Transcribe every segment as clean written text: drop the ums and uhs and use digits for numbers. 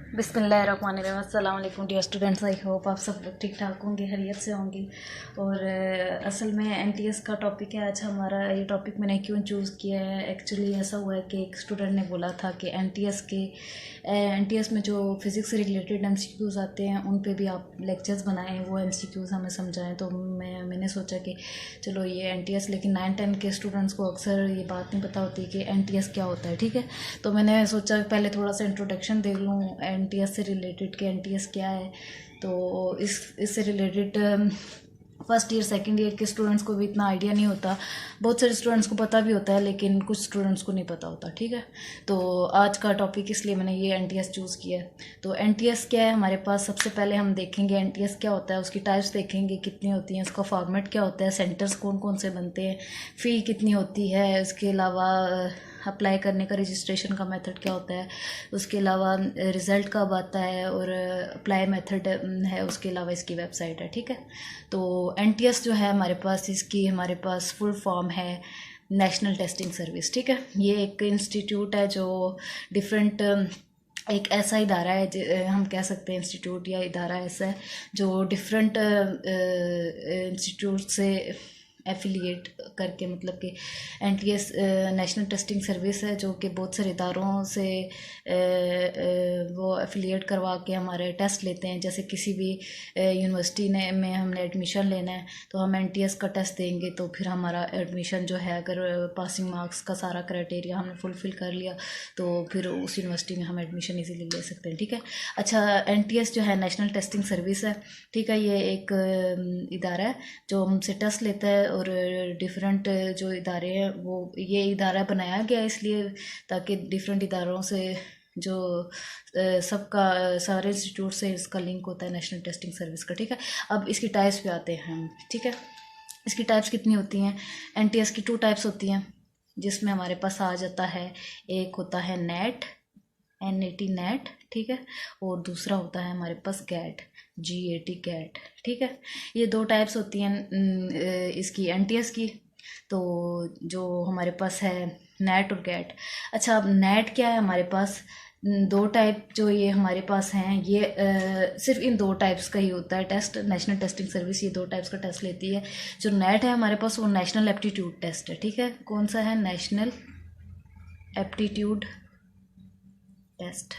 बिस्मिल्लाहिर्रहमानिर्रहीम। अस्सलाम वालेकुम डियर स्टूडेंट्स। आई होप आप सब लोग ठीक ठाक होंगे, खैरियत से होंगे। और असल में एनटीएस का टॉपिक है आज हमारा। ये टॉपिक मैंने क्यों चूज़ किया है, एक्चुअली ऐसा हुआ है कि एक स्टूडेंट ने बोला था कि एनटीएस में जो फिज़िक्स से रिलेटेड एमसीक्यूज़ आते हैं उन पे भी आप लेक्चर्स बनाएं, वो एमसीक्यूज़ हमें समझाएं। तो मैंने सोचा कि चलो ये एनटीएस, लेकिन 9-10 के स्टूडेंट्स को अक्सर ये बात नहीं पता होती कि एनटीएस क्या होता है, ठीक है। तो मैंने सोचा पहले थोड़ा सा इंट्रोडक्शन दे लूँ एनटीएस से रिलेटेड कि एनटीएस क्या है। तो इससे related first year second year के स्टूडेंट्स को भी इतना आइडिया नहीं होता। बहुत सारे स्टूडेंट्स को पता भी होता है लेकिन कुछ स्टूडेंट्स को नहीं पता होता, ठीक है। तो आज का टॉपिक इसलिए मैंने ये एनटीएस चूज़ किया है। तो एनटीएस क्या है हमारे पास, सबसे पहले हम देखेंगे एनटीएस क्या होता है, उसकी टाइप्स देखेंगे कितनी होती हैं, उसका फॉर्मेट क्या होता है, सेंटर्स कौन कौन से बनते हैं, फ़ी कितनी होती है, उसके अलावा अप्लाई करने का रजिस्ट्रेशन का मेथड क्या होता है, उसके अलावा रिज़ल्ट कब आता है, और अप्लाई मेथड है, उसके अलावा इसकी वेबसाइट है, ठीक है। तो एनटीएस जो है हमारे पास फुल फॉर्म है नेशनल टेस्टिंग सर्विस, ठीक है। ये एक इंस्टीट्यूट है जो डिफरेंट एक ऐसा इदारा है, हम कह सकते हैं इंस्टीट्यूट या इदारा ऐसा है जो डिफरेंट इंस्टीट्यूट से एफिलिएट करके, मतलब कि एनटीएस नेशनल टेस्टिंग सर्विस है जो कि बहुत सारे इदारों से वो एफिलिएट करवा के हमारे टेस्ट लेते हैं। जैसे किसी भी यूनिवर्सिटी में हमने एडमिशन लेना है तो हम एनटीएस का टेस्ट देंगे, तो फिर हमारा एडमिशन जो है, अगर पासिंग मार्क्स का सारा क्राइटेरिया हमने फुलफ़िल कर लिया तो फिर उस यूनिवर्सिटी में हम एडमिशन इजीली ले सकते हैं, ठीक है। अच्छा, एनटीएस जो है नेशनल टेस्टिंग सर्विस है, ठीक है। ये एक इदारा है जो हमसे टेस्ट लेता है, और डिफरेंट जो इदारे हैं वो ये इदारा बनाया गया इसलिए ताकि डिफरेंट इदारों से जो सबका सारे इंस्टीट्यूट से इसका लिंक होता है नेशनल टेस्टिंग सर्विस का, ठीक है। अब इसकी टाइप्स पे आते हैं हम, ठीक है। इसकी टाइप्स कितनी होती हैं, एनटीएस की 2 टाइप्स होती हैं जिसमें हमारे पास आ जाता है, एक होता है नेट, NAT नेट, ठीक है, और दूसरा होता है हमारे पास गैट, GAT गैट, ठीक है। ये 2 टाइप्स होती हैं इसकी एनटीएस की। तो जो हमारे पास है नेट और गैट। अच्छा, अब नेट क्या है हमारे पास, 2 टाइप जो ये हमारे पास हैं, ये सिर्फ इन 2 टाइप्स का ही होता है टेस्ट। नेशनल टेस्टिंग सर्विस ये 2 टाइप्स का टेस्ट लेती है। जो नेट है हमारे पास वो नेशनल एप्टीट्यूड टेस्ट है, ठीक है। कौन सा है, नेशनल एप्टीट्यूड टेस्ट।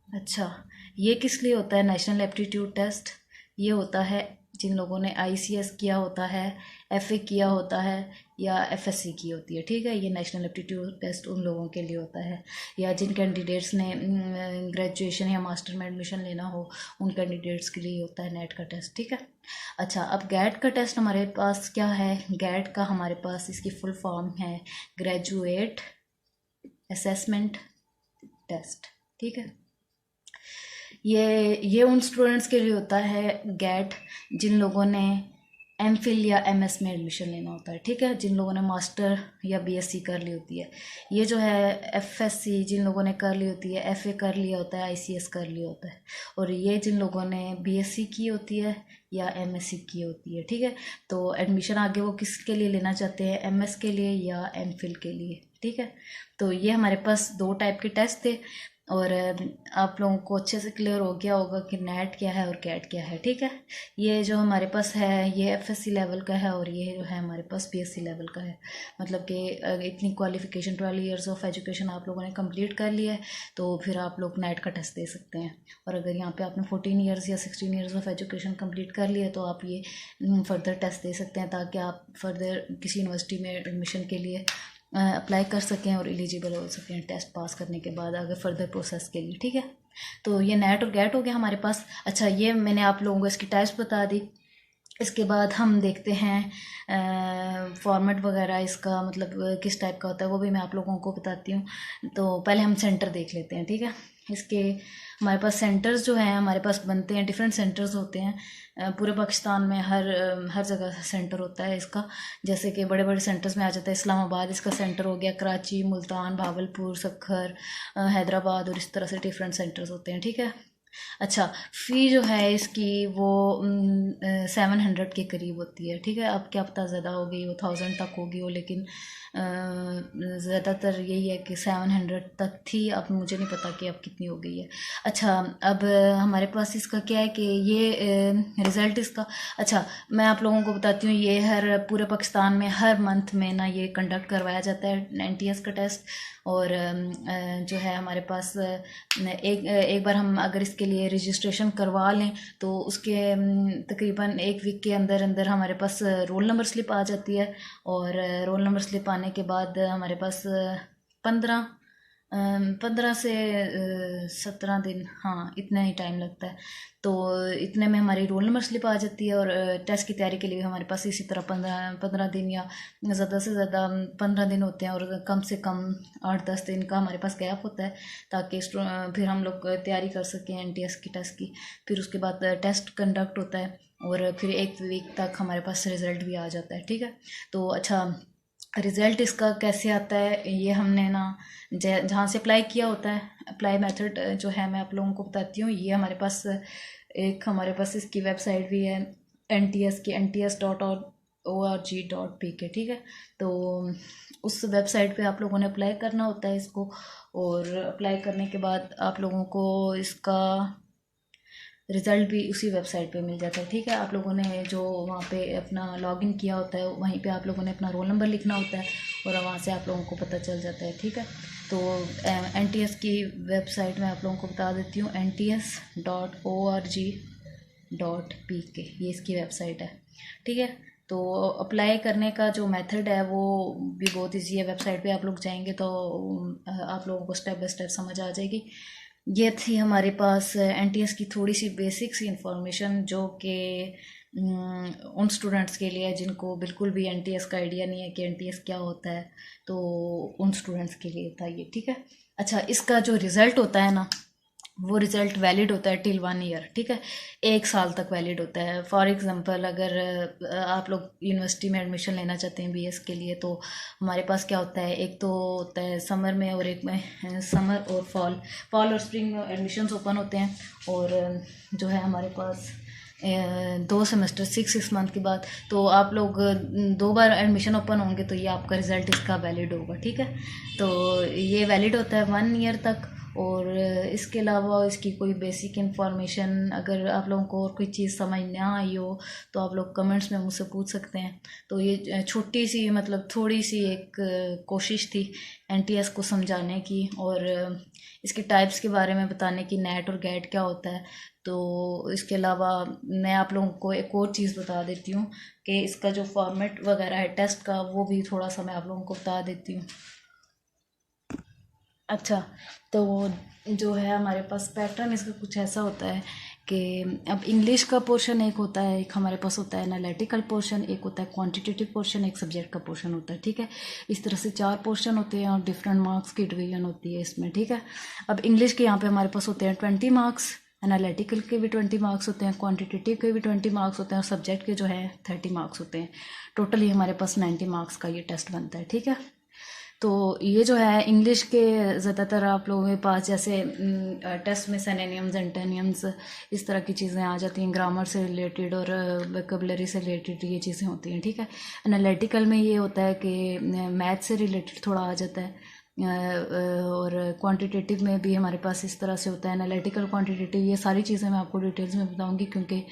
अच्छा, ये किस लिए होता है नेशनल एप्टीट्यूड टेस्ट, ये होता है जिन लोगों ने ICS किया होता है, FA किया होता है या FSC की होती है, ठीक है। ये नेशनल एप्टीट्यूड टेस्ट उन लोगों के लिए होता है, या जिन कैंडिडेट्स ने ग्रेजुएशन या मास्टर में एडमिशन लेना हो उन कैंडिडेट्स के लिए होता है नेट का टेस्ट, ठीक है। अच्छा, अब गैट का टेस्ट हमारे पास क्या है, गैट का हमारे पास इसकी फुल फॉर्म है ग्रेजुएट असेसमेंट टेस्ट, ठीक है। ये उन स्टूडेंट्स के लिए होता है गैट जिन लोगों ने MPhil या MS में एडमिशन लेना होता है, ठीक है। जिन लोगों ने मास्टर या BSc कर ली होती है। ये जो है FSC जिन लोगों ने कर ली होती है, FA कर लिया होता है, ICS कर लिया होता है। और ये जिन लोगों ने BSc की होती है या MSc की होती है, ठीक है। तो एडमिशन आगे वो किसके लिए लेना चाहते हैं, MS के लिए या MPhil के लिए, ठीक है। तो ये हमारे पास 2 टाइप के टेस्ट थे, और आप लोगों को अच्छे से क्लियर हो गया होगा कि नेट क्या है और गैट क्या है, ठीक है। ये जो हमारे पास है ये FSC लेवल का है, और ये जो है हमारे पास BSc लेवल का है। मतलब कि इतनी क्वालिफिकेशन 12 ईयर्स ऑफ एजुकेशन आप लोगों ने कंप्लीट कर लिया है तो फिर आप लोग नेट का टेस्ट दे सकते हैं। और अगर यहाँ पे आपने 14 ईयर्स या 16 ईयर्स ऑफ एजुकेशन कंप्लीट कर लिया तो आप ये फर्दर टेस्ट दे सकते हैं, ताकि आप फर्दर किसी यूनिवर्सिटी में एडमिशन के लिए अप्लाई कर सकें और एलिजिबल हो सकें टेस्ट पास करने के बाद आगे फर्दर प्रोसेस के लिए, ठीक है। तो ये नेट और गैट हो गया हमारे पास। अच्छा, ये मैंने आप लोगों को इसकी टाइप्स बता दी। इसके बाद हम देखते हैं फॉर्मेट वगैरह इसका, मतलब किस टाइप का होता है वो भी मैं आप लोगों को बताती हूँ। तो पहले हम सेंटर देख लेते हैं, ठीक है। इसके हमारे पास सेंटर्स जो हैं हमारे पास बनते हैं, डिफरेंट सेंटर्स होते हैं पूरे पाकिस्तान में, हर जगह सेंटर होता है इसका। जैसे कि बड़े बड़े सेंटर्स में आ जाता है इस्लामाबाद, इसका सेंटर हो गया, कराची, मुल्तान, भावलपुर, सक्खर, हैदराबाद, और इस तरह से डिफरेंट सेंटर्स होते हैं, ठीक है। अच्छा, फ़ी जो है इसकी वो 700 के करीब होती है, ठीक है। अब क्या पता ज़्यादा होगी, वो 1000 तक होगी वो, लेकिन ज़्यादातर यही है कि 700 तक थी, अब मुझे नहीं पता कि अब कितनी हो गई है। अच्छा, अब हमारे पास इसका क्या है कि ये रिज़ल्ट इसका, अच्छा मैं आप लोगों को बताती हूँ, ये हर पूरे पाकिस्तान में हर मंथ में ना ये कंडक्ट करवाया जाता है NTS का टेस्ट। और जो है हमारे पास एक बार हम अगर इसके लिए रजिस्ट्रेशन करवा लें तो उसके तकरीबन 1 वीक के अंदर अंदर हमारे पास रोल नंबर स्लिप आ जाती है। और रोल नंबर स्लिप आने के बाद हमारे पास 15 15 से 17 दिन, हाँ इतना ही टाइम लगता है। तो इतने में हमारी रोल नंबर स्लिप आ जाती है। और टेस्ट की तैयारी के लिए हमारे पास इसी तरह 15 दिन या ज़्यादा से ज़्यादा 15 दिन होते हैं, और कम से कम 8-10 दिन का हमारे पास गैप होता है, ताकि फिर हम लोग तैयारी कर सकें NTS की टेस्ट की। फिर उसके बाद टेस्ट कंडक्ट होता है, और फिर 1 वीक तक हमारे पास रिज़ल्ट भी आ जाता है। ठीक है, तो अच्छा रिज़ल्ट इसका कैसे आता है, ये हमने ना जहाँ से अप्लाई किया होता है, अप्लाई मेथड जो है मैं आप लोगों को बताती हूँ। ये हमारे पास हमारे पास इसकी वेबसाइट भी है NTS की, nts.org.pk। ठीक है, तो उस वेबसाइट पे आप लोगों ने अप्लाई करना होता है इसको, और अप्लाई करने के बाद आप लोगों को इसका रिज़ल्ट भी उसी वेबसाइट पे मिल जाता है। ठीक है, आप लोगों ने जो वहाँ पे अपना लॉगिन किया होता है, वहीं पे आप लोगों ने अपना रोल नंबर लिखना होता है, और वहाँ से आप लोगों को पता चल जाता है। ठीक है, तो NTS की वेबसाइट में आप लोगों को बता देती हूँ, nts.org.pk, ये इसकी वेबसाइट है। ठीक है, तो अप्लाई करने का जो मेथड है वो भी बहुत ईजी है। वेबसाइट पे आप लोग जाएंगे तो आप लोगों को स्टेप बाय स्टेप समझ आ जाएगी। ये थी हमारे पास NTS की थोड़ी सी बेसिक सी इंफॉर्मेशन, जो कि उन स्टूडेंट्स के लिए जिनको बिल्कुल भी NTS का आइडिया नहीं है कि NTS क्या होता है, तो उन स्टूडेंट्स के लिए था ये। ठीक है, अच्छा इसका जो रिज़ल्ट होता है ना, वो रिज़ल्ट वैलिड होता है टिल 1 ईयर। ठीक है, 1 साल तक वैलिड होता है। फॉर एग्ज़ाम्पल अगर आप लोग यूनिवर्सिटी में एडमिशन लेना चाहते हैं BS के लिए, तो हमारे पास क्या होता है, एक तो होता है समर में, और एक में समर और फॉल और स्प्रिंग में एडमिशन्स ओपन होते हैं। और जो है हमारे पास 2 सेमेस्टर 6 मंथ के बाद, तो आप लोग 2 बार एडमिशन ओपन होंगे, तो ये आपका रिज़ल्ट इसका वैलिड होगा। ठीक है, तो ये वैलिड होता है 1 ईयर तक। और इसके अलावा इसकी कोई बेसिक इन्फॉर्मेशन, अगर आप लोगों को और कोई चीज़ समझ ना आई हो तो आप लोग कमेंट्स में मुझसे पूछ सकते हैं। तो ये छोटी सी, मतलब थोड़ी सी एक कोशिश थी NTS को समझाने की, और इसके टाइप्स के बारे में बताने की, नेट और गेट क्या होता है। तो इसके अलावा मैं आप लोगों को एक और चीज़ बता देती हूँ कि इसका जो फॉर्मेट वगैरह है टेस्ट का, वो भी थोड़ा सा मैं आप लोगों को बता देती हूँ। अच्छा, तो जो है हमारे पास पैटर्न इसका कुछ ऐसा होता है कि अब इंग्लिश का पोर्शन एक होता है, एक हमारे पास होता है एनालिटिकल पोर्शन, एक होता है क्वांटिटेटिव पोर्शन, एक सब्जेक्ट का पोर्शन होता है। ठीक है, इस तरह से 4 पोर्शन होते हैं, और डिफरेंट मार्क्स की डिवीजन होती है इसमें। ठीक है, अब इंग्लिश के यहाँ पे हमारे पास होते हैं 20 मार्क्स, एनालिटिकल के भी 20 मार्क्स होते हैं, क्वांटिटेटिव के भी 20 मार्क्स होते हैं, और सब्जेक्ट के जो है 30 मार्क्स होते हैं। टोटली हमारे पास 90 मार्क्स का ये टेस्ट बनता है। ठीक है, तो ये जो है इंग्लिश के ज़्यादातर आप लोगों के पास जैसे टेस्ट में सिनोनिम्स, एंटोनिम्स, इस तरह की चीज़ें आ जाती हैं, ग्रामर से रिलेटेड और वोकैबुलरी से रिलेटेड ये चीज़ें होती हैं। ठीक है, एनालिटिकल में ये होता है कि मैथ से रिलेटेड थोड़ा आ जाता है। और क्वांटिटेटिव में भी हमारे पास इस तरह से होता है, एनालिटिकल, क्वांटिटेटिव, ये सारी चीज़ें मैं आपको डिटेल्स में बताऊंगी, क्योंकि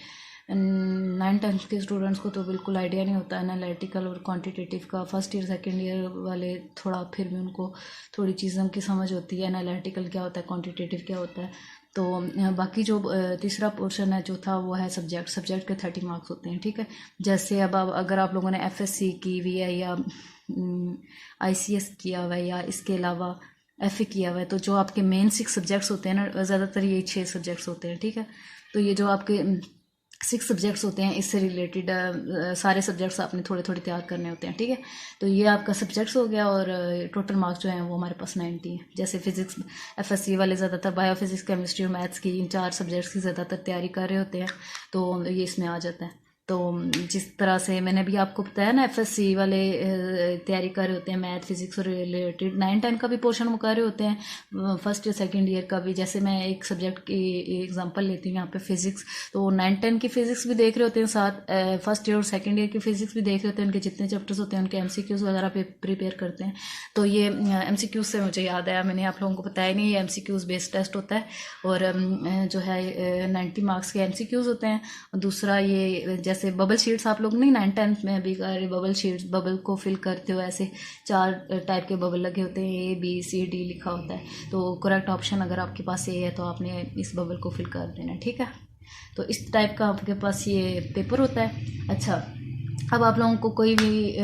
9th-10th के स्टूडेंट्स को तो बिल्कुल आइडिया नहीं होता एनालिटिकल और क्वांटिटेटिव का। फर्स्ट ईयर सेकंड ईयर वाले थोड़ा फिर भी उनको थोड़ी चीज़ों की समझ होती है, एनालिटिकल क्या होता है, क्वांटिटेटिव क्या होता है। तो बाकी जो तीसरा पोर्शन है जो था वो है सब्जेक्ट के 30 मार्क्स होते हैं। ठीक है, जैसे अब अगर आप लोगों ने FSC की हुई है, या ICS किया हुआ है, या इसके अलावा FA किया हुआ है, तो जो आपके मेन 6 सब्जेक्ट्स होते हैं ना, ज़्यादातर ये 6 सब्जेक्ट्स होते हैं। ठीक है, तो ये जो आपके 6 सब्जेक्ट्स होते हैं, इससे रिलेटेड सारे सब्जेक्ट्स आपने थोड़े थोड़े तैयार करने होते हैं। ठीक है, तो ये आपका सब्जेक्ट्स हो गया, और टोटल मार्क्स जो हैं वो हमारे पास 90 हैं। जैसे फिजिक्स FSC वाले ज़्यादातर बायोफिजिक्स, केमिस्ट्री और मैथ्स की, इन 4 सब्जेक्ट्स की ज़्यादातर तैयारी कर रहे होते हैं, तो ये इसमें आ जाता है। तो जिस तरह से मैंने भी आपको बताया ना, एफएससी वाले तैयारी कर रहे होते हैं मैथ फिजिक्स और रिलेटेड, 9-10 का भी पोर्शन कर रहे होते हैं, फर्स्ट या सेकंड ईयर का भी। जैसे मैं एक सब्जेक्ट की एग्जांपल लेती हूँ यहाँ पे फिजिक्स, तो 9-10 की फिजिक्स भी देख रहे होते हैं, साथ फर्स्ट ईयर और सेकंड ईयर की फिजिक्स भी देख रहे होते हैं। उनके जितने चैप्टर्स होते हैं उनके एमसीक्यूज वगैरह पे प्रिपेयर करते हैं। तो ये एमसीक्यूज से मुझे याद आया, मैंने आप लोगों को बताया नहीं, ये एमसीक्यूज बेस्ड टेस्ट होता है और जो है 90 मार्क्स के एमसीक्यूज होते हैं। और दूसरा ये जैसे बबल शीट्स आप लोग नहीं 9-10 में भी बबल शीट्स, बबल को फिल करते हो, ऐसे 4 टाइप के बबल लगे होते हैं, A B C D लिखा होता है। तो करेक्ट ऑप्शन अगर आपके पास ए है तो आपने इस बबल को फिल कर देना है, ठीक है। तो इस टाइप का आपके पास ये पेपर होता है। अच्छा, अब आप लोगों को कोई भी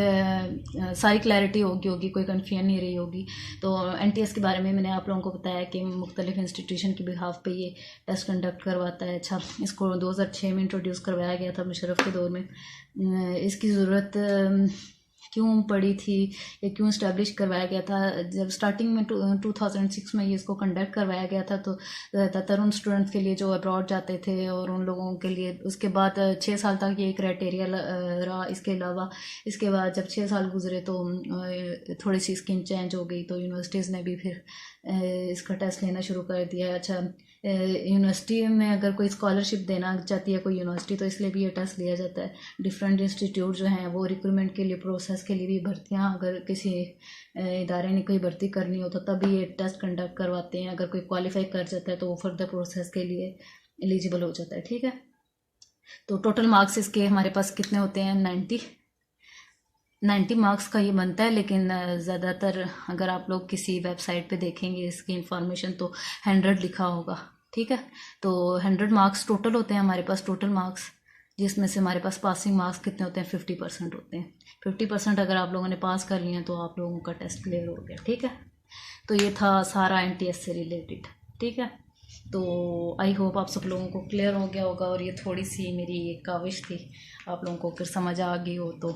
सारी क्लैरिटी होगी, कोई कन्फ्यूजन नहीं रही होगी। तो एनटीएस के बारे में मैंने आप लोगों को बताया कि मुख्तलिफ इंस्टीट्यूशन की बिहाफ पे ये टेस्ट कंडक्ट करवाता है। अच्छा, इसको 2006 में इंट्रोड्यूस करवाया गया था मुशर्रफ के दौर में। इसकी ज़रूरत क्यों पड़ी थी या क्यों इस्टेब्लिश करवाया गया था? जब स्टार्टिंग में 2006 में ये इसको कंडक्ट करवाया गया था, तो ज़्यादातर उन स्टूडेंट्स के लिए जो अब्रॉड जाते थे और उन लोगों के लिए, उसके बाद 6 साल तक ये क्राइटेरिया रहा। इसके अलावा इसके बाद जब 6 साल गुजरे तो थोड़ी सी स्कीम चेंज हो गई, तो यूनिवर्सिटीज़ ने भी फिर इसका टेस्ट लेना शुरू कर दिया। अच्छा, यूनिवर्सिटी में अगर कोई स्कॉलरशिप देना चाहती है कोई यूनिवर्सिटी, तो इसलिए भी ये टेस्ट लिया जाता है। डिफरेंट इंस्टीट्यूट जो हैं वो रिक्रूटमेंट के लिए, प्रोसेस के लिए भी, भर्तियाँ अगर किसी इदारे ने कोई भर्ती करनी हो तो तभी ये टेस्ट कंडक्ट करवाते हैं। अगर कोई क्वालिफाई कर जाता है तो वो फर्दर प्रोसेस के लिए एलिजिबल हो जाता है, ठीक है। तो टोटल मार्क्स इसके हमारे पास कितने होते हैं? 90 मार्क्स का ये बनता है, लेकिन ज़्यादातर अगर आप लोग किसी वेबसाइट पे देखेंगे इसकी इंफॉर्मेशन तो 100 लिखा होगा, ठीक है। तो 100 मार्क्स टोटल होते हैं हमारे पास, टोटल मार्क्स, जिसमें से हमारे पास पासिंग मार्क्स कितने होते हैं? 50% होते हैं। 50% अगर आप लोगों ने पास कर लिया तो आप लोगों का टेस्ट क्लियर हो गया, ठीक है। तो ये था सारा एनटीएस से रिलेटेड, ठीक है। तो आई होप आप सब लोगों को क्लियर हो गया होगा, और ये थोड़ी सी मेरी एक काविश थी, आप लोगों को अगर समझ आ गई हो तो